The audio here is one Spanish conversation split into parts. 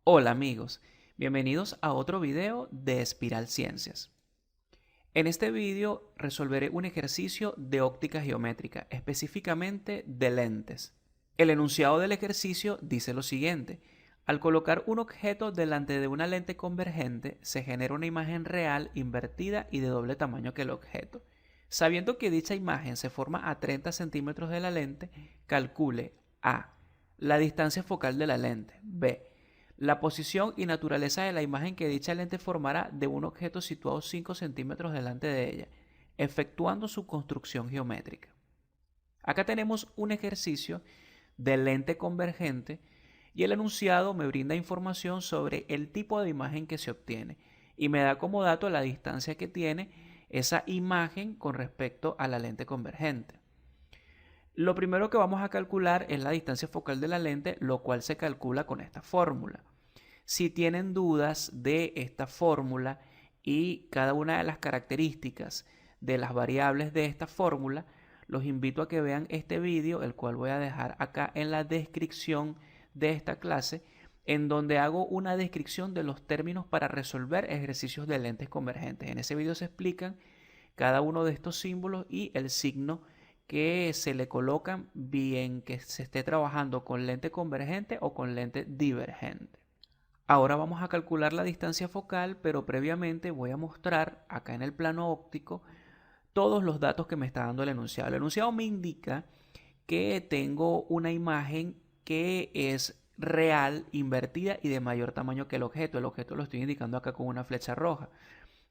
Hola amigos, bienvenidos a otro video de Espiral Ciencias. En este video resolveré un ejercicio de óptica geométrica, específicamente de lentes. El enunciado del ejercicio dice lo siguiente: al colocar un objeto delante de una lente convergente, se genera una imagen real invertida y de doble tamaño que el objeto. Sabiendo que dicha imagen se forma a 30 centímetros de la lente, calcule A. La distancia focal de la lente. B. La posición y naturaleza de la imagen que dicha lente formará de un objeto situado 5 centímetros delante de ella, efectuando su construcción geométrica. Acá tenemos un ejercicio de lente convergente y el enunciado me brinda información sobre el tipo de imagen que se obtiene y me da como dato la distancia que tiene esa imagen con respecto a la lente convergente. Lo primero que vamos a calcular es la distancia focal de la lente, lo cual se calcula con esta fórmula. Si tienen dudas de esta fórmula y cada una de las características de las variables de esta fórmula, los invito a que vean este vídeo, el cual voy a dejar acá en la descripción de esta clase, en donde hago una descripción de los términos para resolver ejercicios de lentes convergentes. En ese vídeo se explican cada uno de estos símbolos y el signo que se le colocan bien que se esté trabajando con lente convergente o con lente divergente. Ahora vamos a calcular la distancia focal, pero previamente voy a mostrar acá en el plano óptico todos los datos que me está dando el enunciado. El enunciado me indica que tengo una imagen que es real, invertida y de mayor tamaño que el objeto. El objeto lo estoy indicando acá con una flecha roja.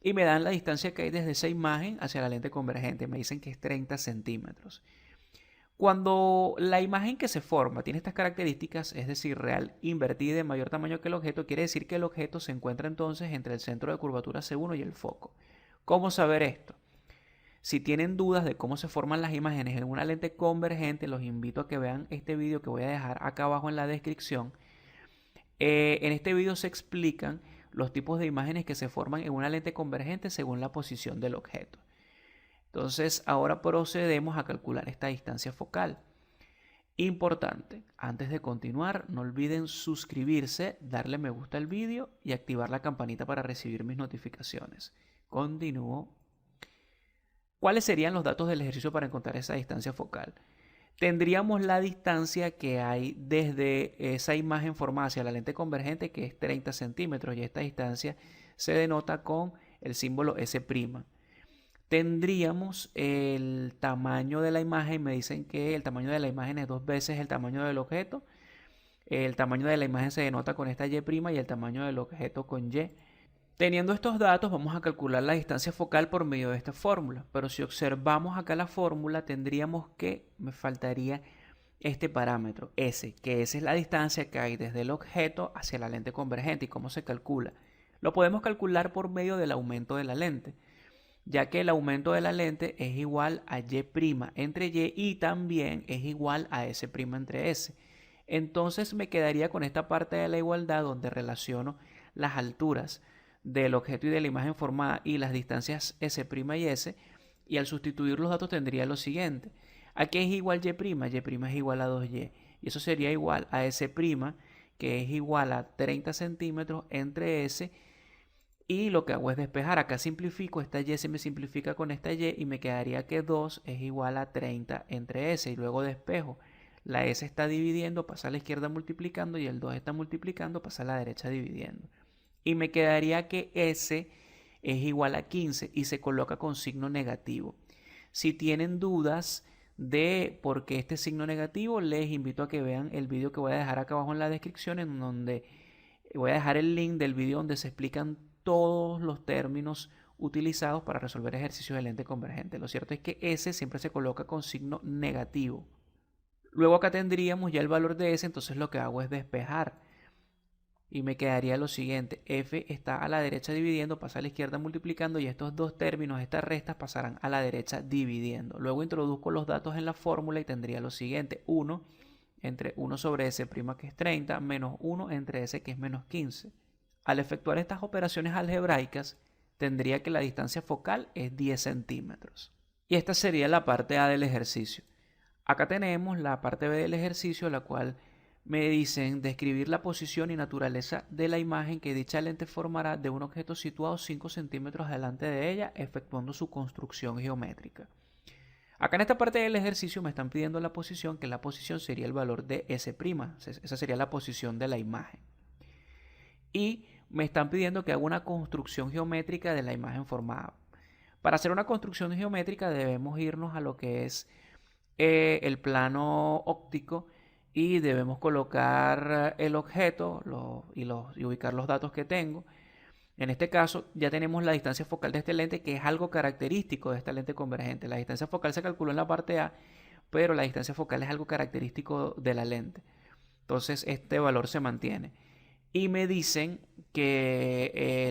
Y me dan la distancia que hay desde esa imagen hacia la lente convergente. Me dicen que es 30 centímetros. Cuando la imagen que se forma tiene estas características, es decir, real, invertida y de mayor tamaño que el objeto, quiere decir que el objeto se encuentra entonces entre el centro de curvatura C1 y el foco. ¿Cómo saber esto? Si tienen dudas de cómo se forman las imágenes en una lente convergente, los invito a que vean este vídeo que voy a dejar acá abajo en la descripción. En este vídeo se explican los tipos de imágenes que se forman en una lente convergente según la posición del objeto. Entonces, ahora procedemos a calcular esta distancia focal. Importante, antes de continuar, no olviden suscribirse, darle me gusta al vídeo y activar la campanita para recibir mis notificaciones. Continúo. ¿Cuáles serían los datos del ejercicio para encontrar esa distancia focal? Tendríamos la distancia que hay desde esa imagen formada hacia la lente convergente, que es 30 centímetros, y esta distancia se denota con el símbolo S'. Tendríamos el tamaño de la imagen, me dicen que el tamaño de la imagen es 2 veces el tamaño del objeto. El tamaño de la imagen se denota con esta Y' y el tamaño del objeto con Y. Teniendo estos datos, vamos a calcular la distancia focal por medio de esta fórmula. Pero si observamos acá la fórmula, tendríamos que, me faltaría este parámetro, S, que esa es la distancia que hay desde el objeto hacia la lente convergente. ¿Y cómo se calcula? Lo podemos calcular por medio del aumento de la lente, ya que el aumento de la lente es igual a Y' entre Y y también es igual a S' entre S. Entonces me quedaría con esta parte de la igualdad donde relaciono las alturas del objeto y de la imagen formada y las distancias S' y S, y al sustituir los datos tendría lo siguiente. Aquí es igual Y', Y' es igual a 2Y, y eso sería igual a S', que es igual a 30 centímetros entre S, y lo que hago es despejar. Acá simplifico, esta Y se me simplifica con esta Y y me quedaría que 2 es igual a 30 entre S, y luego despejo. La S está dividiendo, pasa a la izquierda multiplicando, y el 2 está multiplicando, pasa a la derecha dividiendo. Y me quedaría que S es igual a 15 y se coloca con signo negativo. Si tienen dudas de por qué este signo negativo, les invito a que vean el vídeo que voy a dejar acá abajo en la descripción, en donde voy a dejar el link del vídeo donde se explican todos los términos utilizados para resolver ejercicios de lente convergente. Lo cierto es que S siempre se coloca con signo negativo. Luego acá tendríamos ya el valor de S, entonces lo que hago es despejar. Y me quedaría lo siguiente: F está a la derecha dividiendo, pasa a la izquierda multiplicando, y estos dos términos, estas restas, pasarán a la derecha dividiendo. Luego introduzco los datos en la fórmula y tendría lo siguiente: 1 entre 1 sobre S', que es 30, menos 1 entre S, que es menos 15. Al efectuar estas operaciones algebraicas, tendría que la distancia focal es 10 centímetros. Y esta sería la parte A del ejercicio. Acá tenemos la parte B del ejercicio, la cual me dicen describir la posición y naturaleza de la imagen que dicha lente formará de un objeto situado 5 centímetros delante de ella, efectuando su construcción geométrica. Acá en esta parte del ejercicio me están pidiendo la posición, que la posición sería el valor de S', esa sería la posición de la imagen. Y me están pidiendo que haga una construcción geométrica de la imagen formada. Para hacer una construcción geométrica debemos irnos a lo que es el plano óptico y debemos colocar el objeto y ubicar los datos que tengo. En este caso ya tenemos la distancia focal de este lente, que es algo característico de esta lente convergente. La distancia focal se calculó en la parte A, pero la distancia focal es algo característico de la lente. Entonces este valor se mantiene. Y me dicen que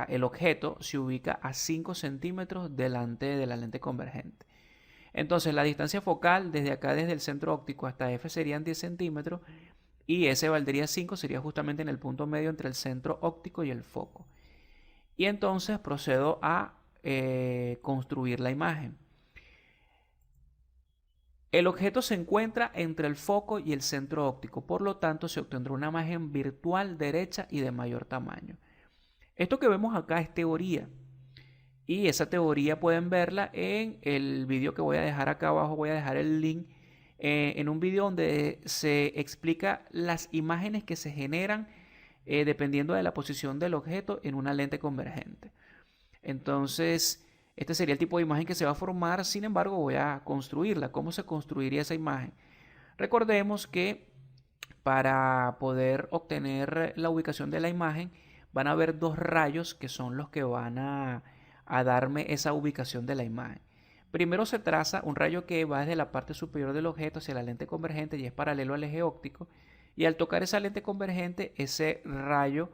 el objeto se ubica a 5 centímetros delante de la lente convergente. Entonces la distancia focal desde acá, desde el centro óptico hasta F, serían 10 centímetros y S valdría 5, sería justamente en el punto medio entre el centro óptico y el foco. Y entonces procedo a construir la imagen. El objeto se encuentra entre el foco y el centro óptico, por lo tanto se obtendrá una imagen virtual derecha y de mayor tamaño. Esto que vemos acá es teoría. Y esa teoría pueden verla en el vídeo que voy a dejar acá abajo. Voy a dejar el link en un vídeo donde se explica las imágenes que se generan dependiendo de la posición del objeto en una lente convergente. Entonces, este sería el tipo de imagen que se va a formar. Sin embargo, voy a construirla. ¿Cómo se construiría esa imagen? Recordemos que para poder obtener la ubicación de la imagen van a haber dos rayos que son los que van a darme esa ubicación de la imagen. Primero se traza un rayo que va desde la parte superior del objeto hacia la lente convergente y es paralelo al eje óptico, y al tocar esa lente convergente ese rayo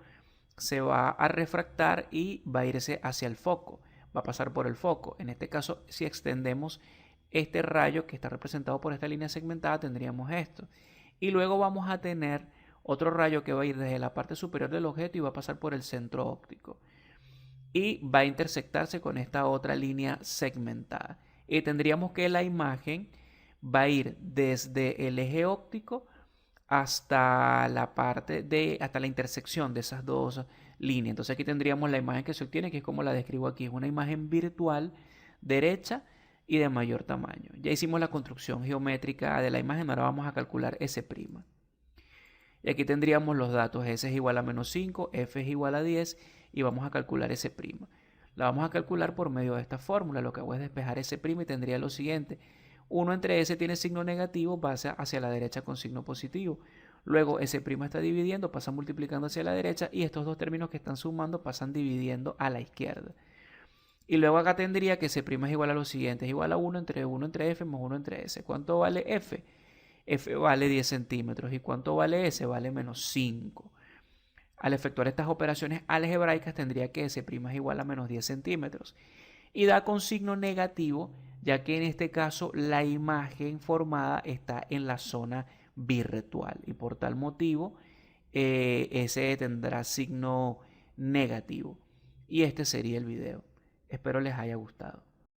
se va a refractar y va a irse hacia el foco, va a pasar por el foco. En este caso, si extendemos este rayo que está representado por esta línea segmentada, tendríamos esto. Y luego vamos a tener otro rayo que va a ir desde la parte superior del objeto y va a pasar por el centro óptico. Y va a intersectarse con esta otra línea segmentada. Y tendríamos que la imagen va a ir desde el eje óptico hasta hasta la intersección de esas dos líneas. Entonces aquí tendríamos la imagen que se obtiene, que es como la describo aquí, es una imagen virtual derecha y de mayor tamaño. Ya hicimos la construcción geométrica de la imagen, ahora vamos a calcular S'. Y aquí tendríamos los datos, S es igual a menos 5, F es igual a 10 y vamos a calcular S'. La vamos a calcular por medio de esta fórmula. Lo que hago es despejar S' y tendría lo siguiente. 1 entre S tiene signo negativo, pasa hacia la derecha con signo positivo. Luego S' está dividiendo, pasa multiplicando hacia la derecha y estos dos términos que están sumando pasan dividiendo a la izquierda. Y luego acá tendría que S' es igual a lo siguiente, es igual a 1 entre F más 1 entre S. ¿Cuánto vale F? F vale 10 centímetros. ¿Y cuánto vale S? Vale menos 5. Al efectuar estas operaciones algebraicas tendría que S' es igual a menos 10 centímetros. Y da con signo negativo, ya que en este caso la imagen formada está en la zona virtual. Y por tal motivo, S tendrá signo negativo. Y este sería el video. Espero les haya gustado.